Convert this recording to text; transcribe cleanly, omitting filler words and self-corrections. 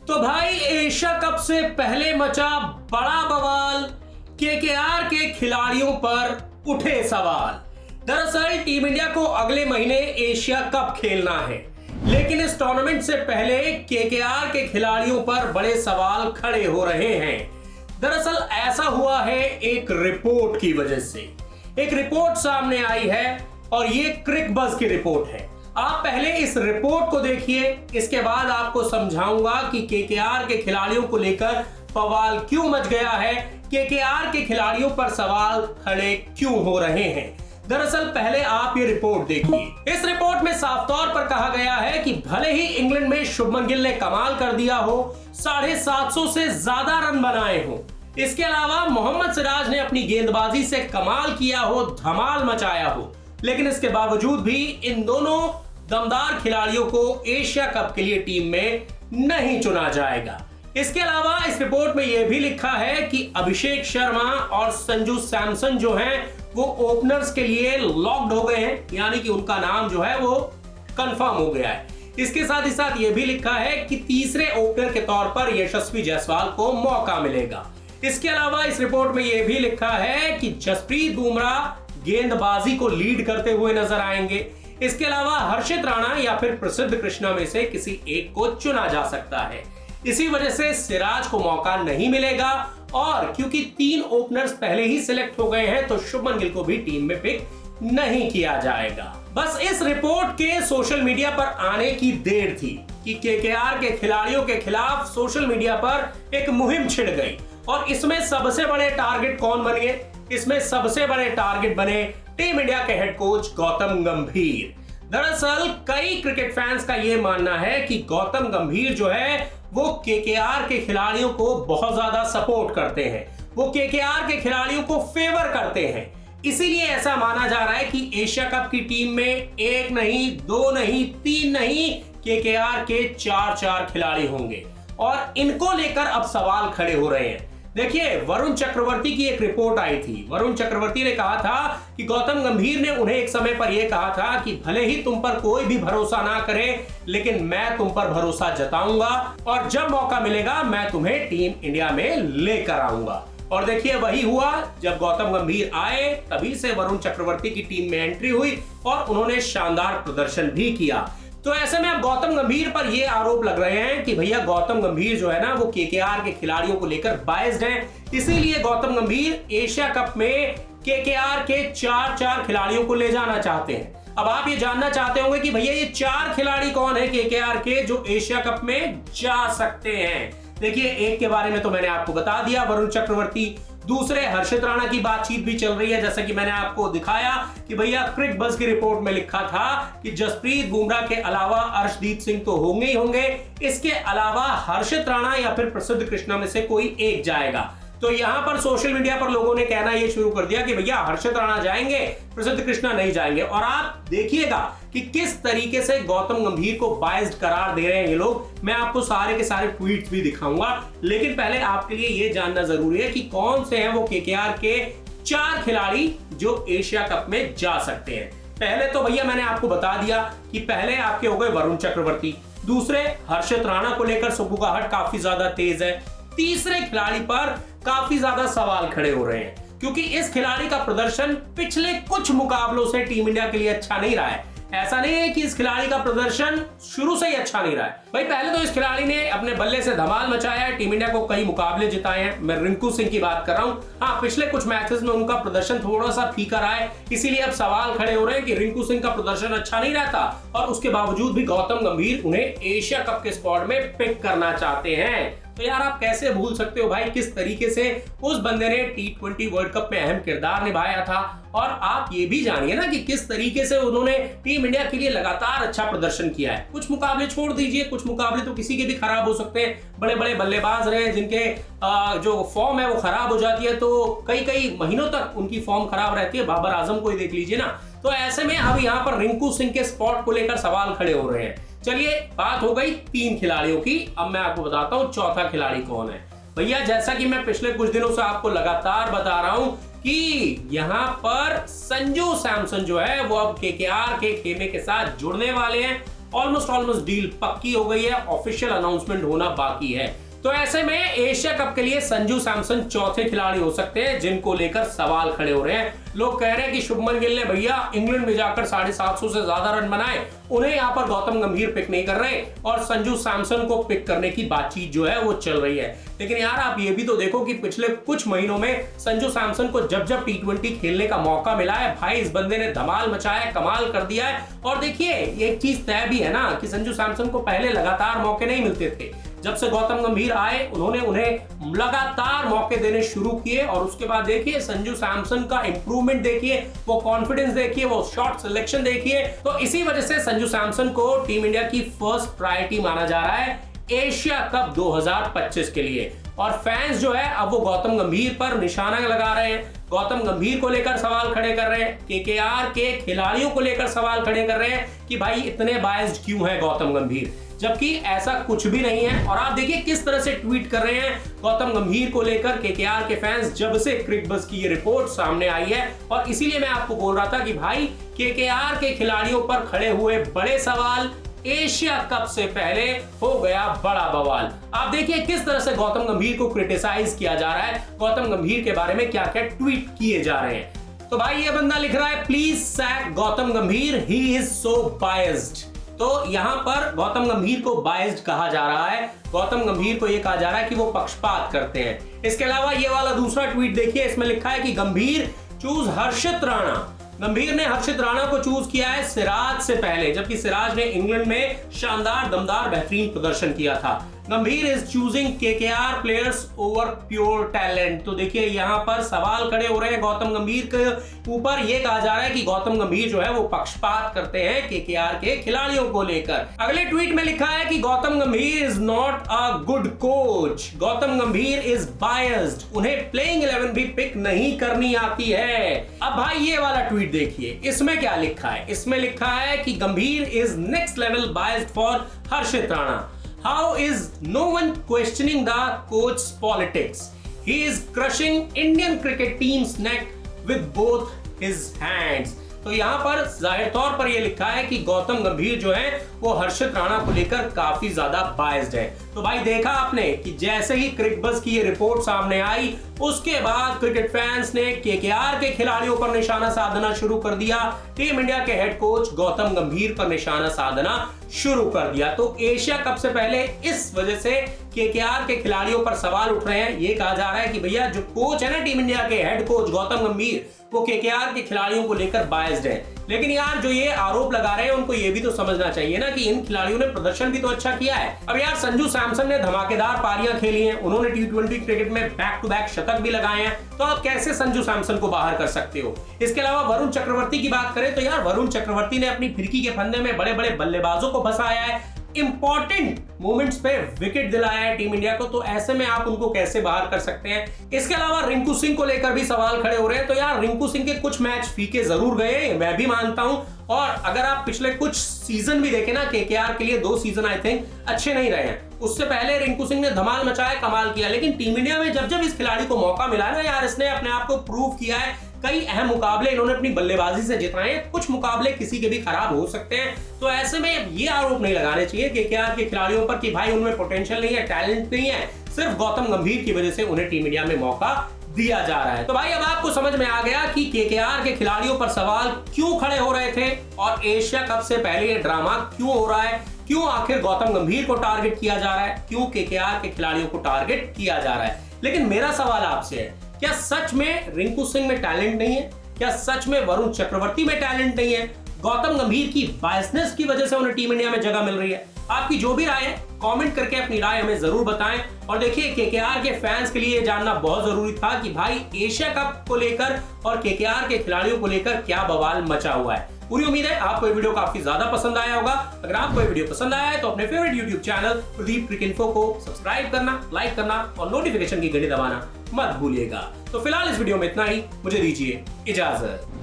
तो भाई Asia cup से पहले मचा बड़ा बवाल, केकेआर के खिलाड़ियों पर उठे सवाल। दरअसल टीम इंडिया को अगले महीने एशिया कप खेलना है, लेकिन इस टूर्नामेंट से पहले केकेआर के खिलाड़ियों पर बड़े सवाल खड़े हो रहे हैं। दरअसल ऐसा हुआ है एक रिपोर्ट की वजह से। एक रिपोर्ट सामने आई है और ये क्रिकबज़ की रिपोर्ट है। आप पहले इस रिपोर्ट को देखिए, इसके बाद आपको समझाऊंगा कि केकेआर के खिलाड़ियों को लेकर बवाल क्यों मच गया है, केकेआर के खिलाड़ियों पर सवाल खड़े क्यों हो रहे हैं। दरअसल पहले आप ये रिपोर्ट देखिए। इस रिपोर्ट में साफ तौर पर कहा गया है कि भले ही इंग्लैंड में शुभमन गिल ने कमाल कर दिया हो, 750 से ज्यादा रन बनाए हो, इसके अलावा मोहम्मद सिराज ने अपनी गेंदबाजी से कमाल किया हो, धमाल मचाया हो, लेकिन इसके बावजूद भी इन दोनों दमदार खिलाड़ियों को एशिया कप के लिए टीम में नहीं चुना जाएगा। इसके अलावा इस रिपोर्ट में यह भी लिखा है कि अभिषेक शर्मा और संजू सैमसन जो हैं वो ओपनर्स के लिए लॉक्ड हो गए हैं, यानी कि उनका नाम जो है वो कंफर्म हो गया है। इसके साथ ही साथ यह भी लिखा है कि तीसरे ओपनर के तौर पर यशस्वी जायसवाल को मौका मिलेगा। इसके अलावा इस रिपोर्ट में यह भी लिखा है कि जसप्रीत बुमराह गेंदबाजी को लीड करते हुए नजर आएंगे। इसके अलावा हर्षित राणा या फिर प्रसिद्ध कृष्णा में से किसी एक को चुना जा सकता है। इसी वजह से सिराज को मौका नहीं मिलेगा और क्योंकि 3 ओपनर्स पहले ही सिलेक्ट हो गए हैं तो शुभमन गिल को भी टीम में पिक नहीं किया जाएगा। बस इस रिपोर्ट के सोशल मीडिया पर आने की देर थी कि केकेआर के खिलाड़ियों के खिलाफ सोशल मीडिया पर एक मुहिम छिड़ गई और इसमें सबसे बड़े टारगेट कौन बन गए? इसमें सबसे बड़े टारगेट बने टीम इंडिया के हेड कोच गौतम गंभीर। दरअसल कई क्रिकेट फैंस का यह मानना है कि गौतम गंभीर जो है वो केकेआर के खिलाड़ियों को बहुत ज्यादा सपोर्ट करते हैं, वो केकेआर के खिलाड़ियों को फेवर करते हैं। इसीलिए ऐसा माना जा रहा है कि एशिया कप की टीम में 1 नहीं, 2 नहीं, 3 नहीं, केकेआर के 4 खिलाड़ी होंगे और इनको लेकर अब सवाल खड़े हो रहे हैं। देखिए, वरुण चक्रवर्ती की एक रिपोर्ट आई थी। वरुण चक्रवर्ती ने कहा था कि गौतम गंभीर ने उन्हें एक समय पर यह कहा था कि भले ही तुम पर कोई भी भरोसा ना करे, लेकिन मैं तुम पर भरोसा जताऊंगा और जब मौका मिलेगा मैं तुम्हें टीम इंडिया में लेकर आऊंगा। और देखिए वही हुआ, जब गौतम गंभीर आए तभी से वरुण चक्रवर्ती की टीम में एंट्री हुई और उन्होंने शानदार प्रदर्शन भी किया। तो ऐसे में अब गौतम गंभीर पर यह आरोप लग रहे हैं कि भैया गौतम गंभीर जो है ना वो केकेआर के खिलाड़ियों को लेकर बायस्ड हैं, इसीलिए गौतम गंभीर एशिया कप में केकेआर के 4 खिलाड़ियों को ले जाना चाहते हैं। अब आप ये जानना चाहते होंगे कि भैया ये 4 खिलाड़ी कौन है केकेआर के जो एशिया कप में जा सकते हैं। देखिए, एक के बारे में तो मैंने आपको बता दिया, वरुण चक्रवर्ती। दूसरे हर्षित राणा की बातचीत भी चल रही है, जैसा कि मैंने आपको दिखाया कि भैया क्रिकबज़ की रिपोर्ट में लिखा था कि जसप्रीत बुमराह के अलावा अर्शदीप सिंह तो होंगे ही होंगे, इसके अलावा हर्षित राणा या फिर प्रसिद्ध कृष्णा में से कोई एक जाएगा। तो यहां पर सोशल मीडिया पर लोगों ने कहना यह शुरू कर दिया कि भैया हर्षित राणा जाएंगे, प्रसिद्ध कृष्णा नहीं जाएंगे। और आप देखिएगा कि किस तरीके से गौतम गंभीर को बायस्ड करार दे रहे हैं ये लोग। मैं आपको सारे के सारे ट्वीट्स भी दिखाऊंगा, लेकिन पहले आपके लिए यह जानना जरूरी है कि कौन से हैं वो केकेआर के 4 खिलाड़ी जो एशिया कप में जा सकते हैं। पहले तो भैया मैंने आपको बता दिया कि पहले आपके हो गए वरुण चक्रवर्ती, दूसरे हर्षित राणा को लेकर सुबुगाहट काफी ज्यादा तेज है, तीसरे खिलाड़ी पर काफी ज्यादा सवाल खड़े हो रहे हैं क्योंकि इस खिलाड़ी का प्रदर्शन पिछले कुछ मुकाबलों से टीम इंडिया के लिए अच्छा नहीं रहा है। ऐसा नहीं है कि इस खिलाड़ी का प्रदर्शन शुरू से ही अच्छा नहीं रहा है। भाई पहले तो इस खिलाड़ी ने अपने बल्ले से धमाल मचाया है, टीम इंडिया को कई मुकाबले जिताए हैं। मैं रिंकू सिंह की बात कर रहा हूं। हाँ, पिछले कुछ मैचेस में उनका प्रदर्शन थोड़ा सा फीका रहा है, इसीलिए अब सवाल खड़े हो रहे हैं कि रिंकू सिंह का प्रदर्शन अच्छा नहीं रहता और उसके बावजूद भी गौतम गंभीर उन्हें एशिया कप के स्क्वाड में पिक करना चाहते हैं। तो यार आप कैसे भूल सकते हो भाई किस तरीके से उस बंदे ने T20 वर्ल्ड कप में अहम किरदार निभाया था। और आप ये भी जानिए ना कि किस तरीके से उन्होंने टीम इंडिया के लिए लगातार अच्छा प्रदर्शन किया है। कुछ मुकाबले छोड़ दीजिए, कुछ मुकाबले तो किसी के भी खराब हो सकते हैं। बड़े बड़े बल्लेबाज रहे जिनके जो फॉर्म है वो खराब हो जाती है, तो कई महीनों तक उनकी फॉर्म खराब रहती है। बाबर आजम को ही देख लीजिए ना। तो ऐसे में अब यहाँ पर रिंकू सिंह के स्पॉट को लेकर सवाल खड़े हो रहे हैं। चलिए, बात हो गई 3 खिलाड़ियों की, अब मैं आपको बताता हूं 4था खिलाड़ी कौन है। भैया जैसा कि मैं पिछले कुछ दिनों से आपको लगातार बता रहा हूं कि यहां पर संजू सैमसन जो है वो अब केकेआर के खेमे के साथ जुड़ने वाले हैं ऑलमोस्ट डील पक्की हो गई है, ऑफिशियल अनाउंसमेंट होना बाकी है। तो ऐसे में एशिया कप के लिए संजू सैमसन चौथे खिलाड़ी हो सकते हैं जिनको लेकर सवाल खड़े हो रहे हैं। लोग कह रहे हैं कि शुभमन गिल ने भैया इंग्लैंड में जाकर 750 से ज्यादा रन बनाए, उन्हें यहां पर गौतम गंभीर पिक नहीं कर रहे और संजू सैमसन को पिक करने की बातचीत जो है वो चल रही है। लेकिन यार आप ये भी तो देखो कि पिछले कुछ महीनों में संजू सैमसन को जब जब T20 खेलने का मौका मिला है, भाई इस बंदे ने धमाल मचाया, कमाल कर दिया है। और देखिए एक चीज तय भी है ना कि संजू सैमसन को पहले लगातार मौके नहीं मिलते थे। जब से गौतम गंभीर आए उन्होंने उन्हें लगातार मौके देने शुरू किए और उसके बाद देखिए संजू सैमसन का इंप्रूवमेंट देखिए, वो कॉन्फिडेंस देखिए, वो शॉट सिलेक्शन देखिए। तो इसी वजह से संजू सैमसन को टीम इंडिया की फर्स्ट प्रायोरिटी माना जा रहा है एशिया कप 2025 के लिए। और फैंस जो है अब वो गौतम गंभीर पर निशाना लगा रहे हैं, गौतम गंभीर को लेकर सवाल खड़े कर रहे हैं, केकेआर के खिलाड़ियों को लेकर सवाल खड़े कर रहे हैं कि भाई इतने बायस्ड क्यों है गौतम गंभीर, जबकि ऐसा कुछ भी नहीं है। और आप देखिए किस तरह से ट्वीट कर रहे हैं गौतम गंभीर को लेकर केकेआर के फैंस जब से क्रिकबज़ की ये रिपोर्ट सामने आई है। और इसीलिए मैं आपको बोल रहा था कि भाई केकेआर के खिलाड़ियों पर खड़े हुए बड़े सवाल, एशिया कप से पहले हो गया बड़ा बवाल। आप देखिए किस तरह से गौतम गंभीर को क्रिटिसाइज किया जा रहा है, गौतम गंभीर के बारे में क्या क्या ट्वीट किए जा रहे हैं। तो भाई ये बंदा लिख रहा है प्लीज सैक गौतम गंभीर, ही इज सो बायस्ड। तो यहां पर गौतम गंभीर को बायस्ड कहा जा रहा है, गौतम गंभीर को यह कहा जा रहा है कि वो पक्षपात करते हैं। इसके अलावा ये वाला दूसरा ट्वीट देखिए, इसमें लिखा है कि गंभीर चूज हर्षित राणा। गंभीर ने हर्षित राणा को चूज किया है सिराज से पहले, जबकि सिराज ने इंग्लैंड में शानदार दमदार बेहतरीन प्रदर्शन किया था। गंभीर is choosing KKR players over pure talent. तो देखिए यहां पर सवाल खड़े हो रहे हैं गौतम गंभीर के ऊपर, यह कहा जा रहा है कि गौतम गंभीर जो है वो पक्षपात करते हैं केकेआर के खिलाड़ियों को लेकर। अगले ट्वीट में लिखा है कि गौतम गंभीर is not a good coach, Gautam गंभीर इज बायस्ड, उन्हें प्लेइंग 11 भी पिक नहीं करनी आती है। अब भाई ये वाला ट्वीट देखिए, इसमें क्या लिखा है, इसमें लिखा है कि गंभीर is next level biased for Harshit Rana. How is no one questioning the coach's politics? He is crushing Indian cricket team's neck with both his hands. तो यहां पर जाहिर तौर पर यह लिखा है कि गौतम गंभीर जो है वो हर्षित राणा को लेकर काफी ज्यादा बायस्ड है। तो भाई देखा आपने कि जैसे ही क्रिकबज़ की ये रिपोर्ट सामने आई उसके बाद क्रिकेट फैंस ने केकेआर के खिलाड़ियों पर निशाना साधना शुरू कर दिया, टीम इंडिया के हेड कोच गौतम गंभीर पर निशाना साधना शुरू कर दिया। तो एशिया कप से पहले इस वजह से केकेआर के खिलाड़ियों पर सवाल उठ रहे हैं। ये कहा जा रहा है कि भैया जो कोच है ना टीम इंडिया के हेड कोच गौतम गंभीर, वो केकेआर के खिलाड़ियों को लेकर बायस्ड है। लेकिन यार जो ये आरोप लगा रहे हैं उनको ये भी तो समझना चाहिए ना कि इन खिलाड़ियों ने प्रदर्शन भी तो अच्छा किया है। अब यार संजू सैमसन ने धमाकेदार पारियां खेली हैं, उन्होंने T20 क्रिकेट में बैक टू बैक शतक भी लगाए हैं, तो आप कैसे संजू सैमसन को बाहर कर सकते हो। इसके अलावा वरुण चक्रवर्ती की बात करें तो यार वरुण चक्रवर्ती ने अपनी फिरकी के फंदे में बड़े बड़े बल्लेबाजों को फंसाया है, इंपॉर्टेंट मोमेंट्स पे विकेट दिलाया है टीम इंडिया को, तो ऐसे में आप उनको कैसे बाहर कर सकते हैं। इसके अलावा रिंकू सिंह को लेकर भी सवाल खड़े हो रहे हैं। तो यार रिंकू सिंह के कुछ मैच फीके जरूर गए, मैं भी मानता हूं, और अगर आप पिछले कुछ सीजन भी देखें ना केकेआर के लिए 2 सीजन आई थिंक अच्छे नहीं रहे हैं। उससे पहले रिंकू सिंह ने धमाल मचाया, कमाल किया, लेकिन टीम इंडिया में जब जब इस खिलाड़ी को मौका मिला ना यार इसने अपने आप को प्रूव किया है। कई अहम मुकाबले इन्होंने अपनी बल्लेबाजी से जिताए हैं, कुछ मुकाबले किसी के भी खराब हो सकते हैं। तो ऐसे में ये आरोप नहीं लगाने चाहिए केकेआर के खिलाड़ियों पर कि भाई उनमें पोटेंशियल नहीं है, टैलेंट नहीं है, सिर्फ गौतम गंभीर की वजह से उन्हें टीम इंडिया में मौका दिया जा रहा है। तो भाई अब आपको समझ में आ गया कि केकेआर के खिलाड़ियों पर सवाल क्यों खड़े हो रहे थे और एशिया कप से पहले ये ड्रामा क्यों हो रहा है, क्यों आखिर गौतम गंभीर को टारगेट किया जा रहा है, क्यों केकेआर के खिलाड़ियों को टारगेट किया जा रहा है। लेकिन मेरा सवाल आपसे है, क्या सच में रिंकू सिंह में टैलेंट नहीं है? क्या सच में वरुण चक्रवर्ती में टैलेंट नहीं है? गौतम गंभीर की बायसनेस की वजह से उन्हें टीम इंडिया में जगह मिल रही है? आपकी जो भी राय है कमेंट करके अपनी राय हमें जरूर बताएं। और देखिए केकेआर के फैंस के लिए जानना बहुत जरूरी था कि भाई एशिया कप को लेकर और केकेआर के खिलाड़ियों को लेकर क्या बवाल मचा हुआ है। पूरी उम्मीद है आपको ये वीडियो काफी ज्यादा पसंद आया होगा। अगर आपको ये वीडियो पसंद आया है तो अपने favourite YouTube channel Pradeep Cricinfo को सब्सक्राइब करना, लाइक करना और नोटिफिकेशन की घंटी दबाना मत भूलिएगा। तो फिलहाल इस वीडियो में इतना ही, मुझे दीजिए इजाजत।